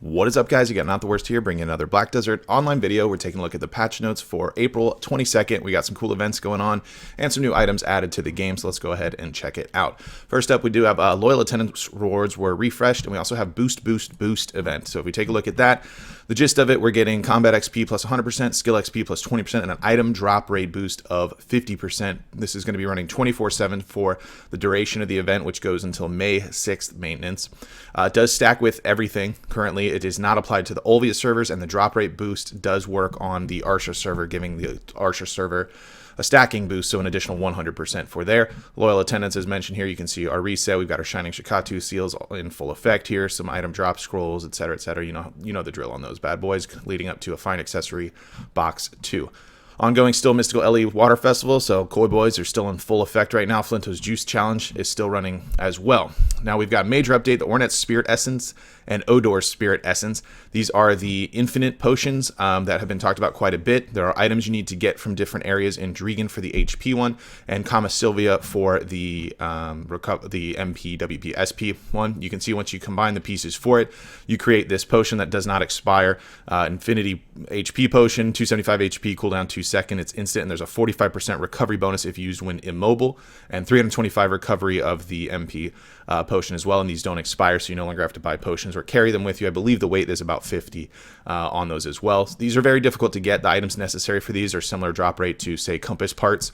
What is up, guys? You got Not the Worst here, bringing another Black Desert online video. We're taking a look at the patch notes for April 22nd. We got some cool events going on and some new items added to the game, so let's go ahead and check it out. First up, we do have loyal attendance rewards were refreshed, and we also have boost event. So if we take a look at that, the gist of it, we're getting combat XP plus 100%, skill XP plus 20%, and an item drop rate boost of 50%. This is going to be running 24/7 for the duration of the event, which goes until May 6th maintenance. It does stack with everything currently. It is not applied to the Olvia servers, and the drop rate boost does work on the Arsha server, giving the Arsha server a stacking boost, so an additional 100% for there. Loyal attendance, as mentioned here, you can see our reset. We've got our Shining Shikatu seals in full effect here, some item drop scrolls, etc., etc. You know the drill on those bad boys, leading up to a fine accessory box 2. Ongoing still Mystical LE Water Festival, so Koi Boys are still in full effect right now. Flinto's Juice Challenge is still running as well. Now we've got a major update, the Ornet's Spirit Essence and Odor's Spirit Essence. These are the infinite potions that have been talked about quite a bit. There are items you need to get from different areas in Dregan for the HP one, and Kama Sylvia for the MP, WP, SP one. You can see once you combine the pieces for it, you create this potion that does not expire. Infinity HP potion, 275 HP, cooldown 2 seconds. It's instant, and there's a 45% recovery bonus if used when immobile, and 325 recovery of the MP potion as well. And these don't expire, so you no longer have to buy potions or carry them with you. I believe the weight is about 50 on those as well. These are very difficult to get. The items necessary for these are similar drop rate to, say, compass parts.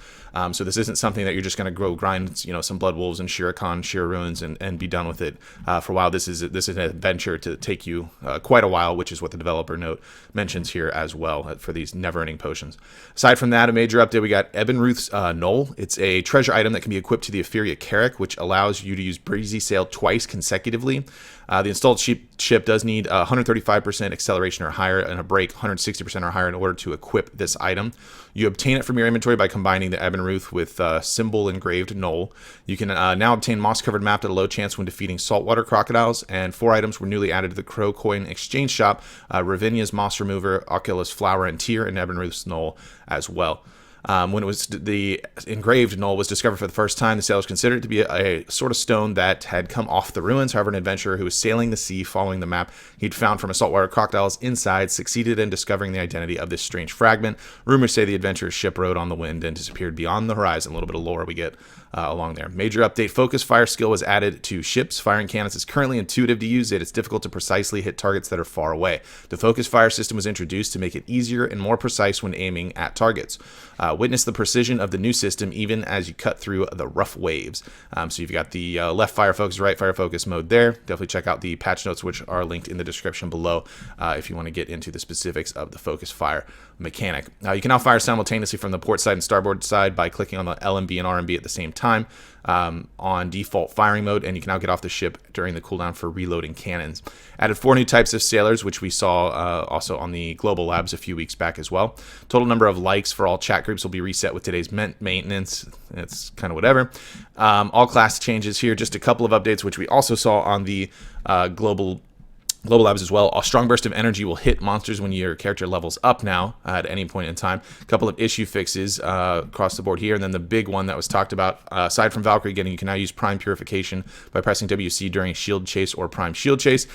So this isn't something that you're just going to go grind, some Blood Wolves and Shirakan, Shira Ruins, and be done with it for a while. This is an adventure to take you quite a while, which is what the developer note mentions here as well for these never-ending potions. Aside from that, a major update, we got Ebenruth's Knoll. It's a treasure item that can be equipped to the Etheria Carrack, which allows you to use Breezy Sail twice consecutively. The installed ship does need 135% acceleration or higher and a brake 160% or higher in order to equip this item. You obtain it from your inventory by combining the Ebenruth with symbol engraved Knoll. You can now obtain moss-covered map at a low chance when defeating saltwater crocodiles, and 4 items were newly added to the Crow Coin Exchange Shop, Ravinia's Moss Remover, Oculus Flower and Tear, and Ebenruth's Knoll as well. When it was the engraved Knoll was discovered for the first time, the sailors considered it to be a sort of stone that had come off the ruins. However, an adventurer who was sailing the sea following the map he'd found from a saltwater crocodiles inside succeeded in discovering the identity of this strange fragment. Rumors say the adventurer's ship rode on the wind and disappeared beyond the horizon. A little bit of lore we get along there. Major update, focus fire skill was added to ships. Firing cannons is currently intuitive to use it. It's difficult to precisely hit targets that are far away. The focus fire system was introduced to make it easier and more precise when aiming at targets. Witness the precision of the new system even as you cut through the rough waves. So you've got the left fire focus, right fire focus mode there. Definitely check out the patch notes, which are linked in the description below if you want to get into the specifics of the focus fire mechanic. You can now fire simultaneously from the port side and starboard side by clicking on the LMB and RMB at the same time on default firing mode, and you can now get off the ship during the cooldown for reloading cannons. Added 4 new types of sailors, which we saw also on the Global Labs a few weeks back as well. Total number of likes for all chat groups will be reset with today's maintenance. It's kind of whatever. All class changes here, just a couple of updates, which we also saw on the Global Labs as well. A strong burst of energy will hit monsters when your character levels up now at any point in time. A couple of issue fixes across the board here. And then the big one that was talked about, aside from Valkyrie getting, you can now use Prime Purification by pressing WC during Shield Chase or Prime Shield Chase.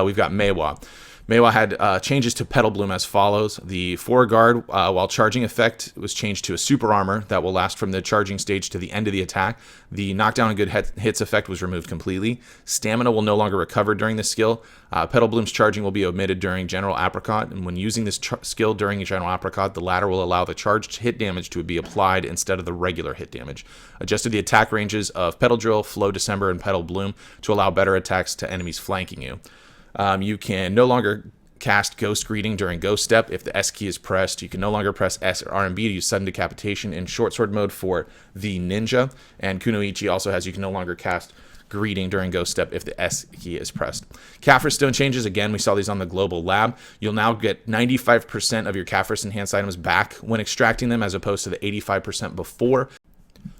We've got Meiwa. Meiwa had changes to Petal Bloom as follows. The Foreguard, while charging effect, was changed to a super armor that will last from the charging stage to the end of the attack. The knockdown and good hits effect was removed completely. Stamina will no longer recover during this skill. Petal Bloom's charging will be omitted during General Apricot, and when using this skill during General Apricot, the latter will allow the charged hit damage to be applied instead of the regular hit damage. Adjusted the attack ranges of Petal Drill, Flow December, and Petal Bloom to allow better attacks to enemies flanking you. You can no longer cast Ghost Greeting during Ghost Step if the S key is pressed. You can no longer press S or RMB to use Sudden Decapitation in Short Sword mode for the Ninja. And Kunoichi also has you can no longer cast Greeting during Ghost Step if the S key is pressed. Caphras stone changes, again, we saw these on the Global Lab. You'll now get 95% of your Caphras enhanced items back when extracting them as opposed to the 85% before.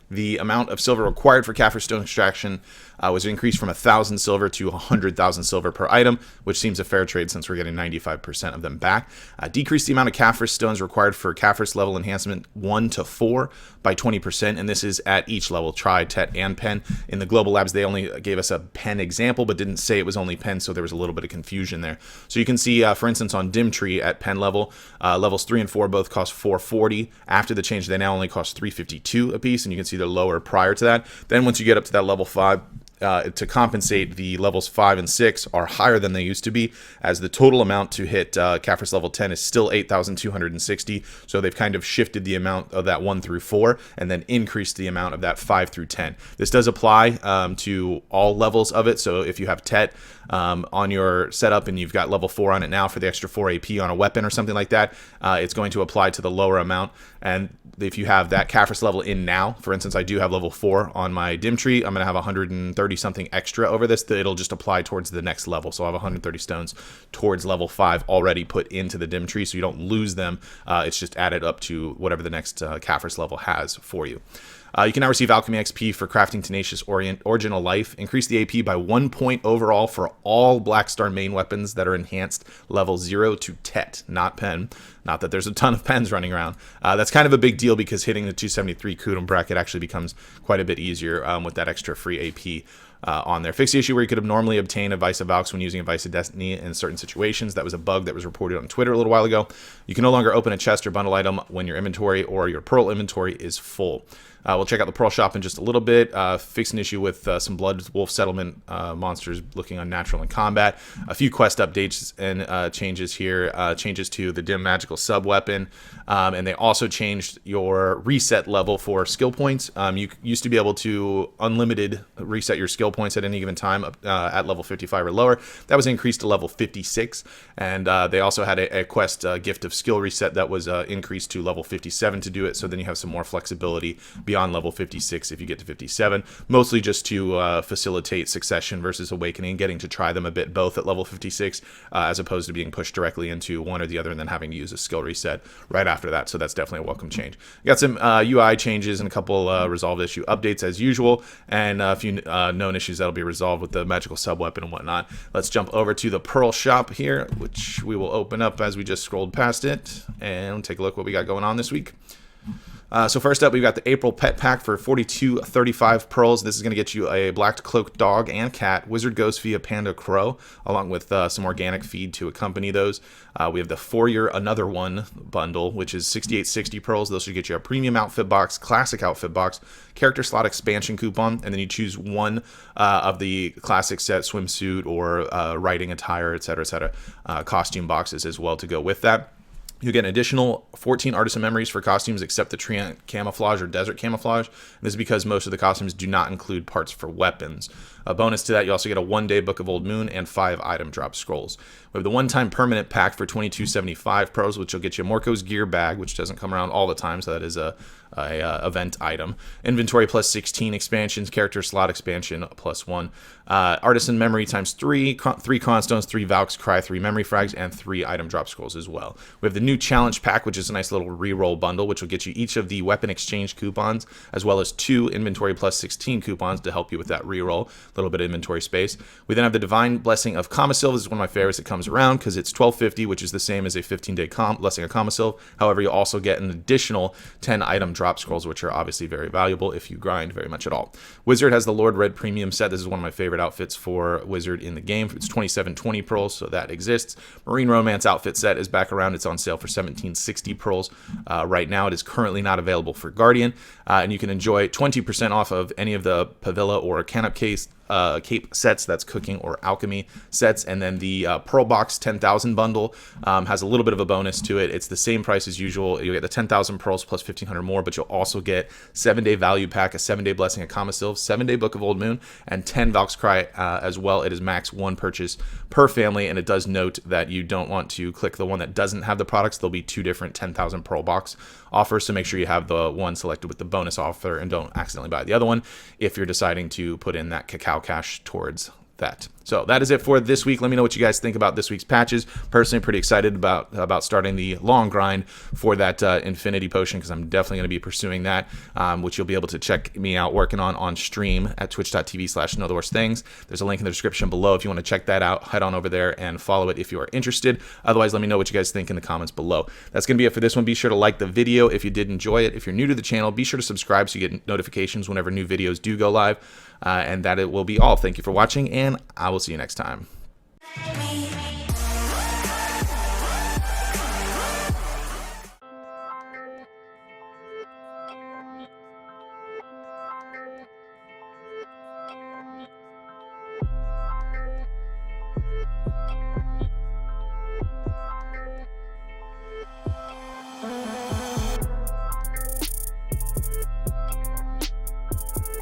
The amount of silver required for Caphras stone extraction was increased from 1,000 silver to 100,000 silver per item, which seems a fair trade since we're getting 95% of them back. Decreased the amount of Caphras stones required for Caphras level enhancement 1 to 4 by 20%, and this is at each level, Tri, Tet, and Pen. In the Global Labs, they only gave us a Pen example, but didn't say it was only Pen, so there was a little bit of confusion there. So you can see, for instance, on Dim Tree at Pen level, levels 3 and 4 both cost 440. After the change, they now only cost 352 a piece, and you can see they're lower prior to that. Then once you get up to that level 5, to compensate, the levels 5 and 6 are higher than they used to be, as the total amount to hit Caphras level 10 is still 8,260. So they've kind of shifted the amount of that 1 through 4 and then increased the amount of that 5 through 10. This does apply to all levels of it. So if you have Tet on your setup and you've got level 4 on it now for the extra 4 AP on a weapon or something like that, it's going to apply to the lower amount. And if you have that Caphras level in now, for instance, I do have level 4 on my Dim Tree, I'm going to have 130 something extra over this that it'll just apply towards the next level. So I'll have 130 stones towards level 5 already put into the Dim Tree, so you don't lose them. It's just added up to whatever the next Caphras level has for you. You can now receive Alchemy XP for crafting Tenacious Original Life. Increase the AP by 1 point overall for all Black Star main weapons that are enhanced level 0 to Tet, not Pen. Not that there's a ton of Pens running around. That's kind of a big deal because hitting the 273 Kudum bracket actually becomes quite a bit easier with that extra free AP. On there. Fix the issue where you could have normally obtained a Vice of Valks when using a Vice of Destiny in certain situations. That was a bug that was reported on Twitter a little while ago. You can no longer open a chest or bundle item when your inventory or your Pearl inventory is full. We'll check out the Pearl shop in just a little bit. Fix an issue with some Blood Wolf Settlement monsters looking unnatural in combat. A few quest updates and changes here. Changes to the Dim Magical sub weapon. And they also changed your reset level for skill points. You used to be able to unlimited reset your skill points at any given time at level 55 or lower. That was increased to level 56. And they also had a quest gift of skill reset that was increased to level 57 to do it. So then you have some more flexibility beyond level 56 if you get to 57, mostly just to facilitate Succession versus Awakening, getting to try them a bit both at level 56 as opposed to being pushed directly into one or the other and then having to use a skill reset right after that. So that's definitely a welcome change. We got some UI changes and a couple resolved issue updates as usual, and a few known issues that'll be resolved with the magical sub weapon and whatnot. Let's jump over to the Pearl shop here, which we will open up as we just scrolled past it, and take a look what we got going on this week. So first up, we've got the April Pet Pack for 42.35 pearls. This is going to get you a black cloaked dog and cat, wizard ghost via panda crow, along with some organic feed to accompany those. We have the For Your Another One bundle, which is 68.60 pearls. Those should get you a premium outfit box, classic outfit box, character slot expansion coupon, and then you choose one of the classic set swimsuit or riding attire, etc., costume boxes as well to go with that. You get an additional 14 artisan memories for costumes except the Treant camouflage or desert camouflage. This is because most of the costumes do not include parts for weapons. A bonus to that, you also get a 1-day Book of Old Moon and 5 item drop scrolls. We have the one-time permanent pack for 22.75 pearls, which will get you Morko's gear bag, which doesn't come around all the time, so that is a event item. Inventory plus 16 expansions, character slot expansion plus 1. Artisan memory times 3, 3 Constones, 3 Valk's Cry, 3 memory frags, and 3 item drop scrolls as well. We have the new challenge pack, which is a nice little reroll bundle, which will get you each of the weapon exchange coupons, as well as 2 inventory plus 16 coupons to help you with that reroll. A little bit of inventory space. We then have the Divine Blessing of Kamasil. This is one of my favorites that comes around because it's 12.50, which is the same as a 15-day Blessing of Kamasil. However, you also get an additional 10 item drop scrolls, which are obviously very valuable if you grind very much at all. Wizard has the Lord Red Premium set. This is one of my favorite outfits for Wizard in the game. It's 27.20 pearls, so that exists. Marine Romance outfit set is back around. It's on sale for 17.60 pearls. Right now, it is currently not available for Guardian, and you can enjoy 20% off of any of the Pavilla or Canop case cape sets, that's cooking or alchemy sets, and then the Pearl Box 10,000 bundle has a little bit of a bonus to it. It's the same price as usual. You'll get the 10,000 pearls plus 1,500 more, but you'll also get 7-day value pack, a 7-day Blessing of Kamasil, 7-day Book of Old Moon, and 10 Valk's Cry as well. It is max 1 purchase per family, and it does note that you don't want to click the one that doesn't have the products. There'll be 2 different 10,000 pearl box offers, so make sure you have the one selected with the bonus offer and don't accidentally buy the other one if you're deciding to put in that cacao cash towards that. So that is it for this week. Let me know what you guys think about this week's patches. Personally, pretty excited about starting the long grind for that Infinity Potion, because I'm definitely going to be pursuing that, which you'll be able to check me out working on stream at twitch.tv/knowtheworstthings. There's a link in the description below if you want to check that out. Head on over there and follow it if you are interested. Otherwise, let me know what you guys think in the comments below. That's going to be it for this one. Be sure to like the video if you did enjoy it. If you're new to the channel, be sure to subscribe so you get notifications whenever new videos do go live. And that it will be all. Thank you for watching, and I will see you next time.